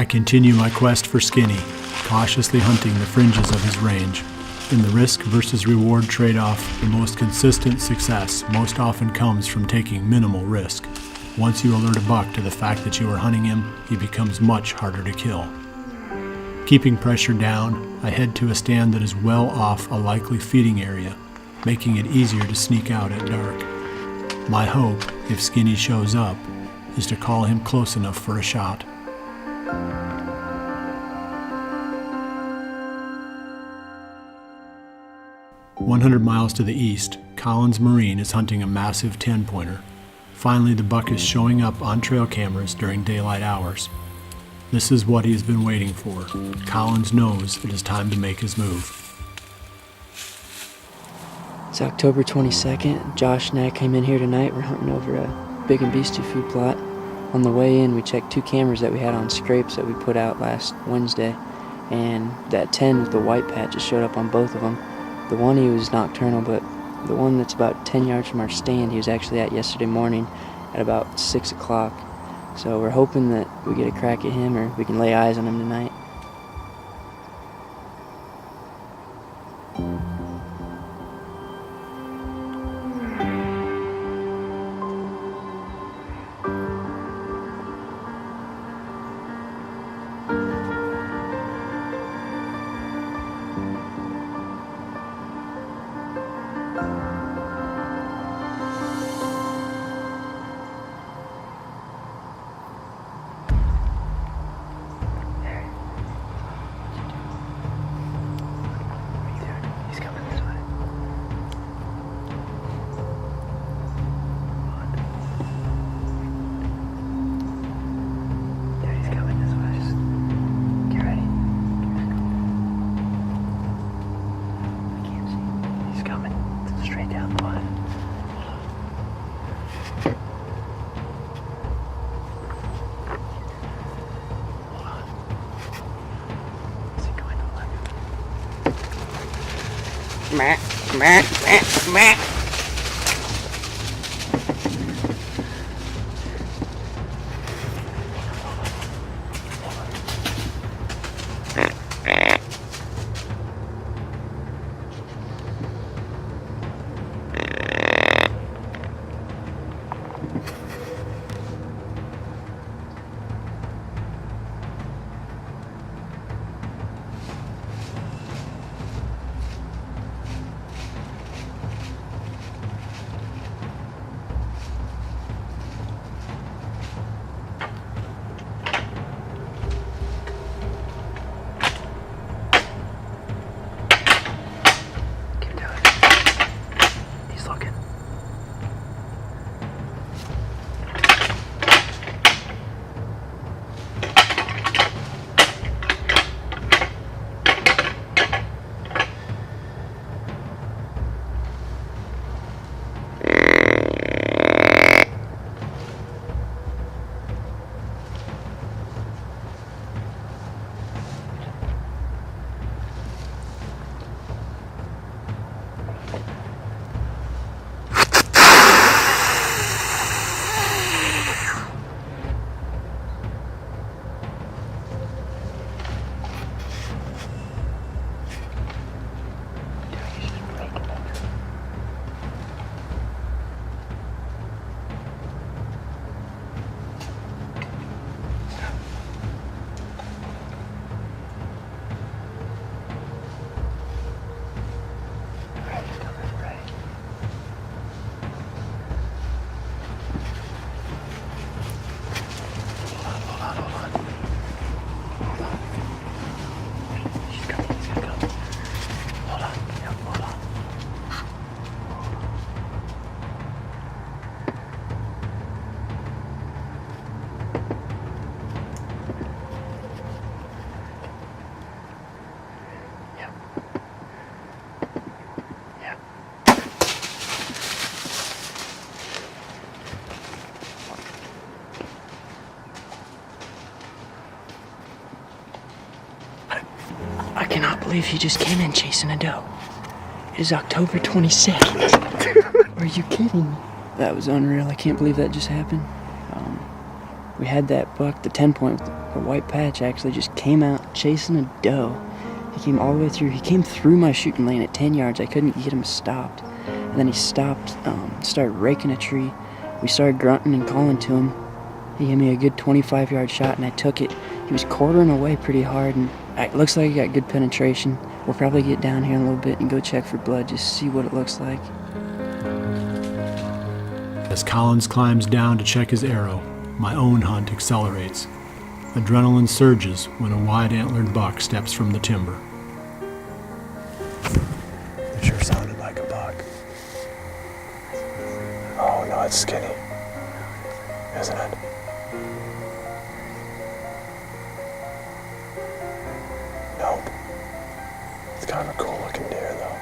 I continue my quest for Skinny, cautiously hunting the fringes of his range. In the risk versus reward trade-off, the most consistent success most often comes from taking minimal risk. Once you alert a buck to the fact that you are hunting him, he becomes much harder to kill. Keeping pressure down, I head to a stand that is well off a likely feeding area, making it easier to sneak out at dark. My hope, if Skinny shows up, is to call him close enough for a shot. "100 miles to the east, Collins Marine is hunting a massive 10-pointer. Finally, the buck is showing up on trail cameras during daylight hours. This is what he has been waiting for. Collins knows it is time to make his move. It's October 22nd. Josh and I came in here tonight. We're hunting over a big and beastie food plot. On the way in, we checked 2 cameras that we had on scrapes that we put out last Wednesday, and that 10 with the white patch just showed up on both of them. The one, he was nocturnal, but the one that's about 10 yards from our stand, he was actually at yesterday morning at about 6 o'clock. So we're hoping that we get a crack at him, or we can lay eyes on him tonight. I cannot believe he just came in chasing a doe. It is October 22nd. Are you kidding me? That was unreal. I can't believe that just happened. We had that buck, the 10 point, the white patch actually just came out chasing a doe. He came all the way through. He came through my shooting lane at 10 yards. I couldn't get him stopped. And then he stopped, started raking a tree. We started grunting and calling to him. He gave me a good 25-yard shot, and I took it. He was quartering away pretty hard, and it looks like he got good penetration. We'll probably get down here in a little bit and go check for blood, just see what it looks like. As Collins climbs down to check his arrow, my own hunt accelerates. Adrenaline surges when a wide-antlered buck steps from the timber. It sure sounded like a buck. Oh no, it's skinny, isn't it? Nope. It's kind of a cool looking deer though.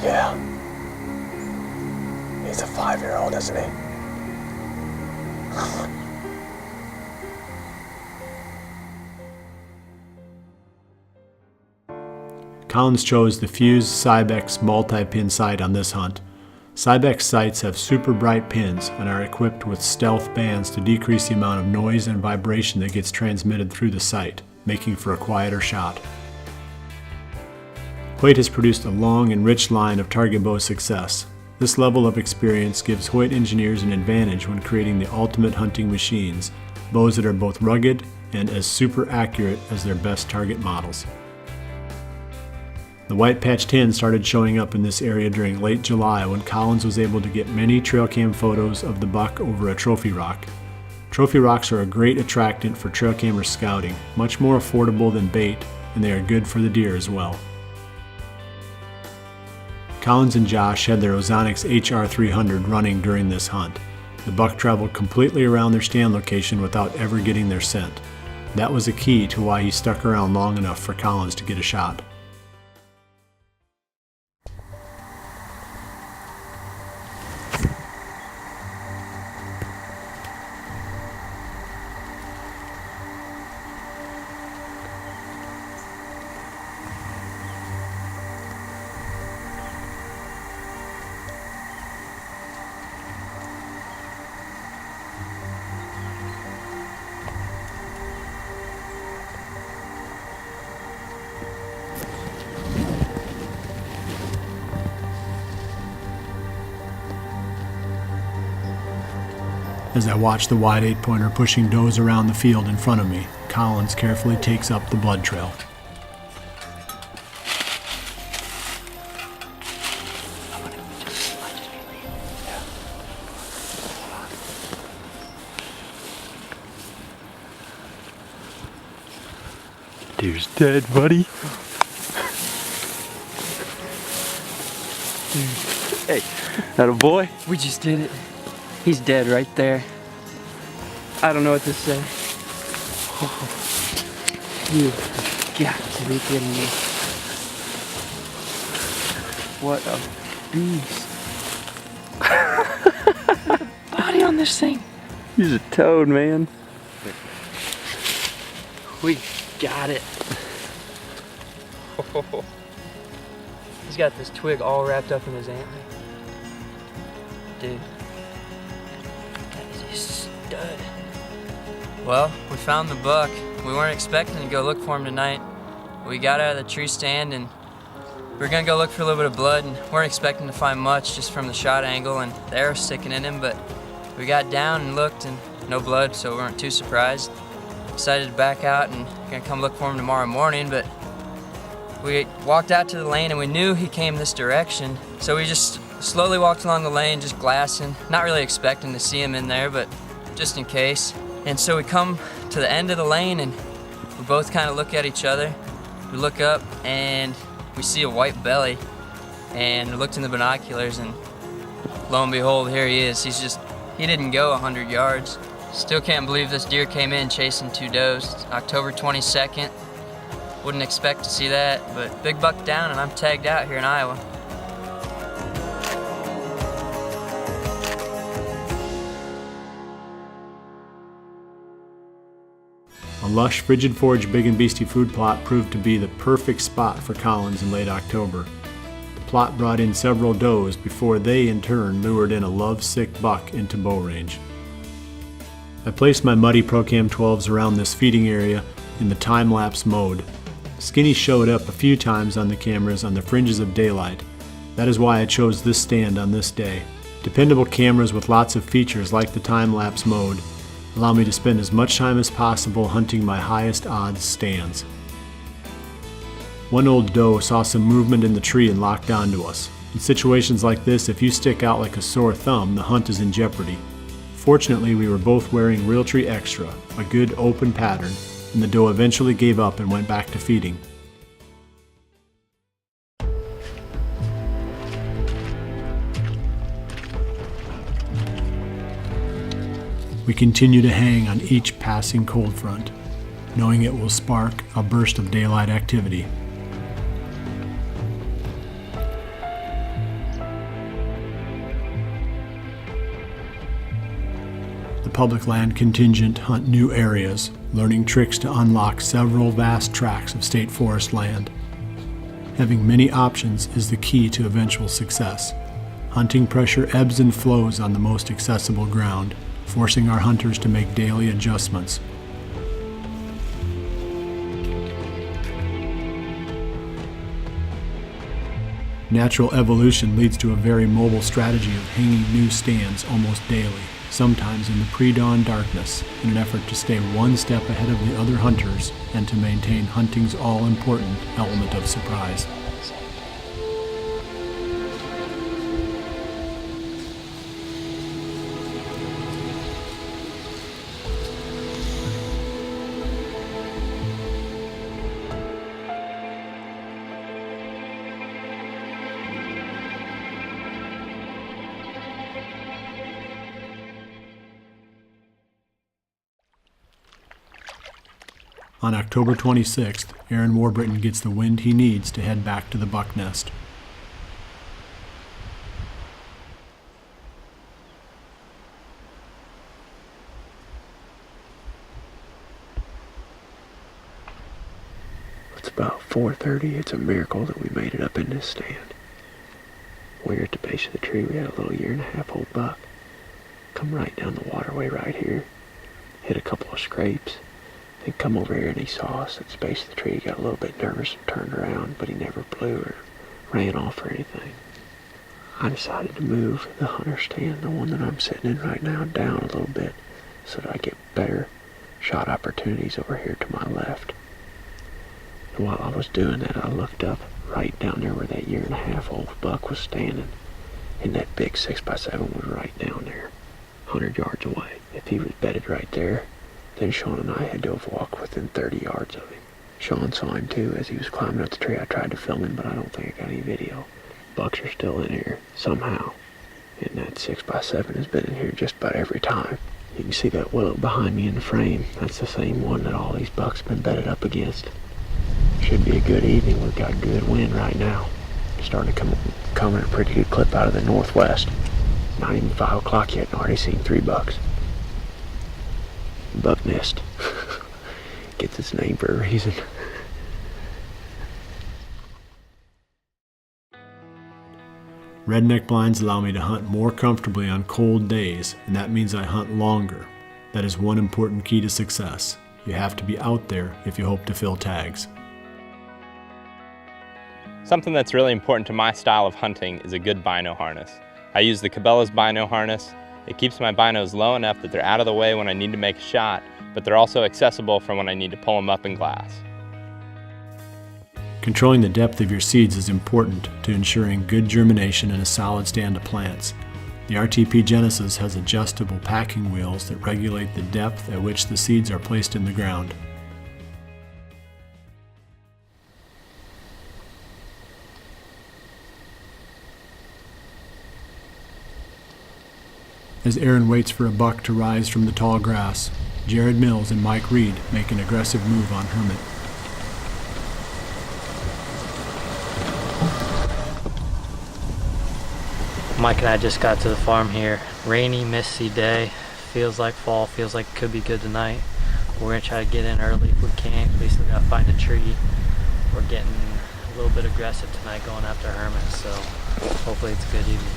Yeah. He's a 5-year-old, isn't he? Collins chose the Fuse Cybex multi-pin sight on this hunt. Cybex sights have super bright pins and are equipped with stealth bands to decrease the amount of noise and vibration that gets transmitted through the sight, making for a quieter shot. Hoyt has produced a long and rich line of target bow success. This level of experience gives Hoyt engineers an advantage when creating the ultimate hunting machines, bows that are both rugged and as super accurate as their best target models. The white patched hen started showing up in this area during late July when Collins was able to get many trail cam photos of the buck over a trophy rock. Trophy rocks are a great attractant for trail camera scouting, much more affordable than bait, and they are good for the deer as well. Collins and Josh had their Ozonics HR300 running during this hunt. The buck traveled completely around their stand location without ever getting their scent. That was a key to why he stuck around long enough for Collins to get a shot. As I watch the wide 8-pointer pushing does around the field in front of me, Collins carefully takes up the blood trail. Deer's dead, buddy. Hey, that a boy? We just did it. He's dead right there. I don't know what to say. Oh, you got to be kidding me. What a beast. Body on this thing. He's a toad, man. We got it. He's got this twig all wrapped up in his antler. Dude. Stud. Well, we found the buck. We weren't expecting to go look for him tonight. We got out of the tree stand and we were gonna go look for a little bit of blood and weren't expecting to find much just from the shot angle and the arrow sticking in him, but we got down and looked and no blood, so we weren't too surprised. Decided to back out and gonna come look for him tomorrow morning, but we walked out to the lane and we knew he came this direction, so we just slowly walked along the lane, just glassing, not really expecting to see him in there, but just in case. And so we come to the end of the lane and we both kind of look at each other. We look up and we see a white belly and we looked in the binoculars and lo and behold, here he is. He didn't go 100 yards. Still can't believe this deer came in chasing 2 does. It's October 22nd. Wouldn't expect to see that, but big buck down and I'm tagged out here in Iowa. A lush, frigid forage big and beastie food plot proved to be the perfect spot for Collins in late October. Plot brought in several does before they in turn lured in a love-sick buck into bow range. I placed my Muddy Procam 12s around this feeding area in the time-lapse mode. Skinny showed up a few times on the cameras on the fringes of daylight. That is why I chose this stand on this day. Dependable cameras with lots of features like the time-lapse mode allow me to spend as much time as possible hunting my highest odds stands. One old doe saw some movement in the tree and locked onto us. In situations like this, if you stick out like a sore thumb, the hunt is in jeopardy. Fortunately, we were both wearing Realtree Extra, a good open pattern, and the doe eventually gave up and went back to feeding. We continue to hang on each passing cold front, knowing it will spark a burst of daylight activity. The public land contingent hunt new areas, learning tricks to unlock several vast tracts of state forest land. Having many options is the key to eventual success. Hunting pressure ebbs and flows on the most accessible ground, forcing our hunters to make daily adjustments. Natural evolution leads to a very mobile strategy of hanging new stands almost daily, sometimes in the pre-dawn darkness, in an effort to stay one step ahead of the other hunters and to maintain hunting's all-important element of surprise. On October 26th, Aaron Warbritton gets the wind he needs to head back to the buck nest. It's about 4:30. It's a miracle that we made it up in this stand. We're at the base of the tree. We had a little 1.5-year-old buck come right down the waterway right here, hit a couple of scrapes. He come over here and he saw us at the base of the tree. He got a little bit nervous and turned around, but he never blew or ran off or anything. I decided to move the hunter stand, the one that I'm sitting in right now, down a little bit so that I get better shot opportunities over here to my left. And while I was doing that, I looked up right down there where that 1.5-year-old buck was standing, and that big 6x7 was right down there, 100 yards away. If he was bedded right there, then Sean and I had to have walked within 30 yards of him. Sean saw him too as he was climbing up the tree. I tried to film him, but I don't think I got any video. Bucks are still in here, somehow. And that 6x7 has been in here just about every time. You can see that willow behind me in the frame. That's the same one that all these bucks have been bedded up against. Should be a good evening. We've got good wind right now. Starting to come in a pretty good clip out of the northwest. Not even 5 o'clock yet, and I already seen 3 bucks. Buck nest gets its name for a reason. Redneck blinds allow me to hunt more comfortably on cold days, and that means I hunt longer. That is one important key to success. You have to be out there if you hope to fill tags. Something that's really important to my style of hunting is a good bino harness. I use the Cabela's bino harness. It keeps my binos low enough that they're out of the way when I need to make a shot, but they're also accessible for when I need to pull them up in glass. Controlling the depth of your seeds is important to ensuring good germination and a solid stand of plants. The RTP Genesis has adjustable packing wheels that regulate the depth at which the seeds are placed in the ground. As Aaron waits for a buck to rise from the tall grass, Jared Mills and Mike Reed make an aggressive move on Hermit. Mike and I just got to the farm here. Rainy, misty day. Feels like fall, feels like it could be good tonight. We're gonna try to get in early if we can, 'cause we still gotta find a tree. We're getting a little bit aggressive tonight going after Hermit, so hopefully it's a good evening.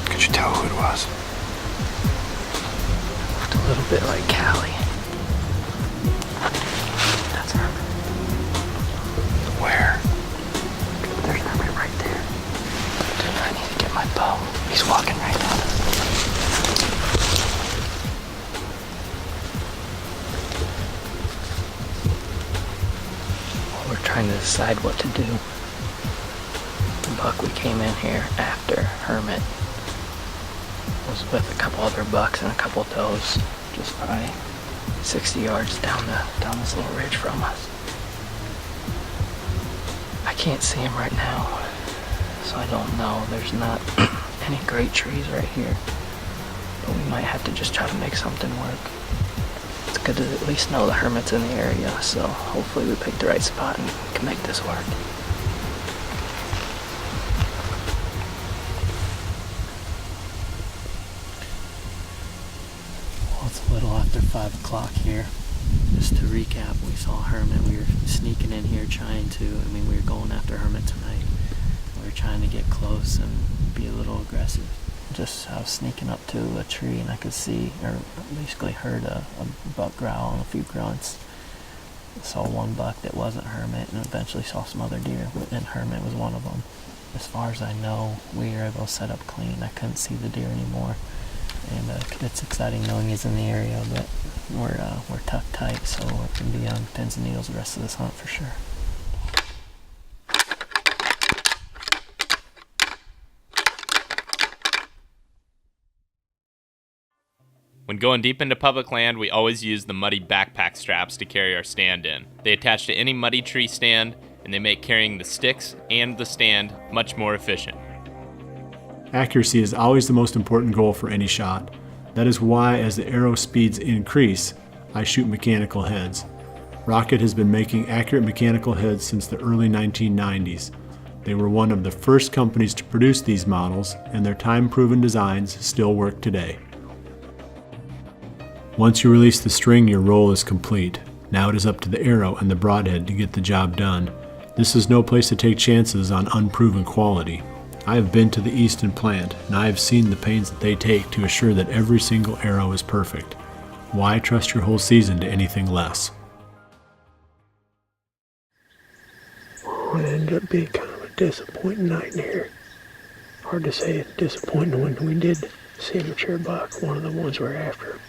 Could you tell who it was? Looked a little bit like Callie. That's Hermit. Where? There's Hermit right there. Dude, I need to get my bow. He's walking right now. We're trying to decide what to do. The buck we came in here after, Hermit, was with a couple other bucks and a couple does, just probably 60 yards down this little ridge from us. I can't see him right now, so I don't know. There's not any great trees right here, but we might have to just try to make something work. It's good to at least know the Hermit's in the area, so hopefully we pick the right spot and can make this work. Well, it's a little after 5 o'clock here. Just to recap, we saw Hermit. We were sneaking in here we were going after Hermit tonight. We were trying to get close and be a little aggressive. I was sneaking up to a tree and I could see, or basically heard a buck growl and a few grunts. I saw one buck that wasn't Hermit and eventually saw some other deer, and Hermit was one of them. As far as I know, we were able to set up clean. I couldn't see the deer anymore. And it's exciting knowing he's in the area, but we're tucked tight, so we're going to be on pins and needles the rest of this hunt for sure. When going deep into public land, we always use the muddy backpack straps to carry our stand in. They attach to any muddy tree stand, and they make carrying the sticks and the stand much more efficient. Accuracy is always the most important goal for any shot. That is why, as the arrow speeds increase, I shoot mechanical heads. Rocket has been making accurate mechanical heads since the early 1990s. They were one of the first companies to produce these models, and their time-proven designs still work today. Once you release the string, your roll is complete. Now it is up to the arrow and the broadhead to get the job done. This is no place to take chances on unproven quality. I have been to the Easton plant, and I have seen the pains that they take to assure that every single arrow is perfect. Why trust your whole season to anything less? Well, it ended up being kind of a disappointing night in here. Hard to say it's disappointing when we did see a mature buck, one of the ones we're after.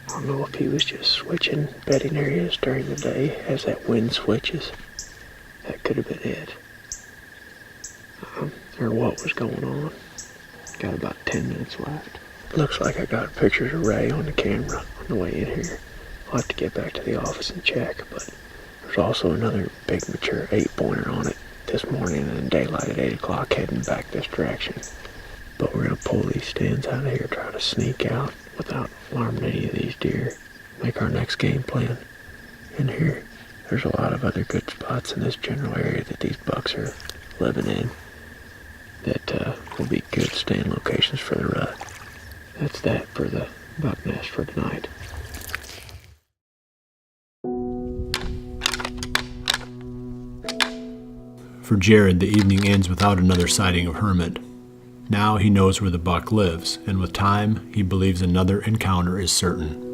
I don't know if he was just switching bedding areas during the day as that wind switches. That could have been it. Or what was going on. Got about 10 minutes left. Looks like I got pictures of Ray on the camera on the way in here. I'll have to get back to the office and check, but there's also another big mature 8-pointer on it this morning in daylight at 8 o'clock heading back this direction. But we're going to pull these stands out of here, try to sneak out without alarming any of these deer. Make our next game plan in here. There's a lot of other good spots in this general area that these bucks are living in that will be good stand locations for the rut. That's that for the buck nest for tonight. For Jared, the evening ends without another sighting of Hermit. Now he knows where the buck lives, and with time, he believes another encounter is certain.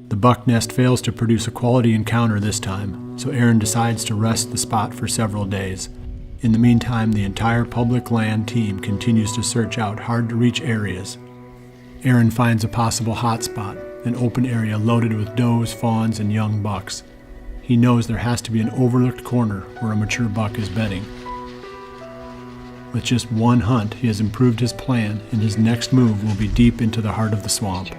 The buck nest fails to produce a quality encounter this time, so Aaron decides to rest the spot for several days. In the meantime, the entire public land team continues to search out hard-to-reach areas. Aaron finds a possible hotspot, an open area loaded with does, fawns, and young bucks. He knows there has to be an overlooked corner where a mature buck is bedding. With just one hunt, he has improved his plan, and his next move will be deep into the heart of the swamp.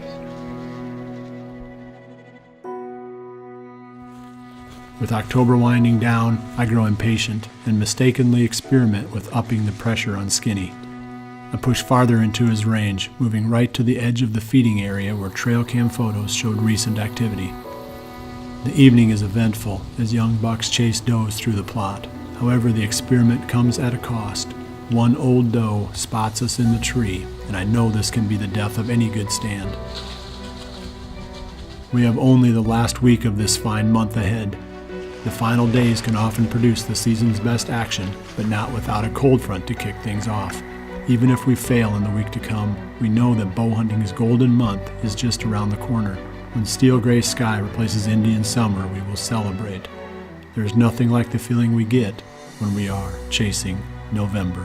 With October winding down, I grow impatient and mistakenly experiment with upping the pressure on Skinny. I push farther into his range, moving right to the edge of the feeding area where trail cam photos showed recent activity. The evening is eventful as young bucks chase does through the plot. However, the experiment comes at a cost. One old doe spots us in the tree, and I know this can be the death of any good stand. We have only the last week of this fine month ahead. The final days can often produce the season's best action, but not without a cold front to kick things off. Even if we fail in the week to come, we know that bow hunting's golden month is just around the corner. When steel gray sky replaces Indian summer, we will celebrate. There is nothing like the feeling we get when we are chasing November.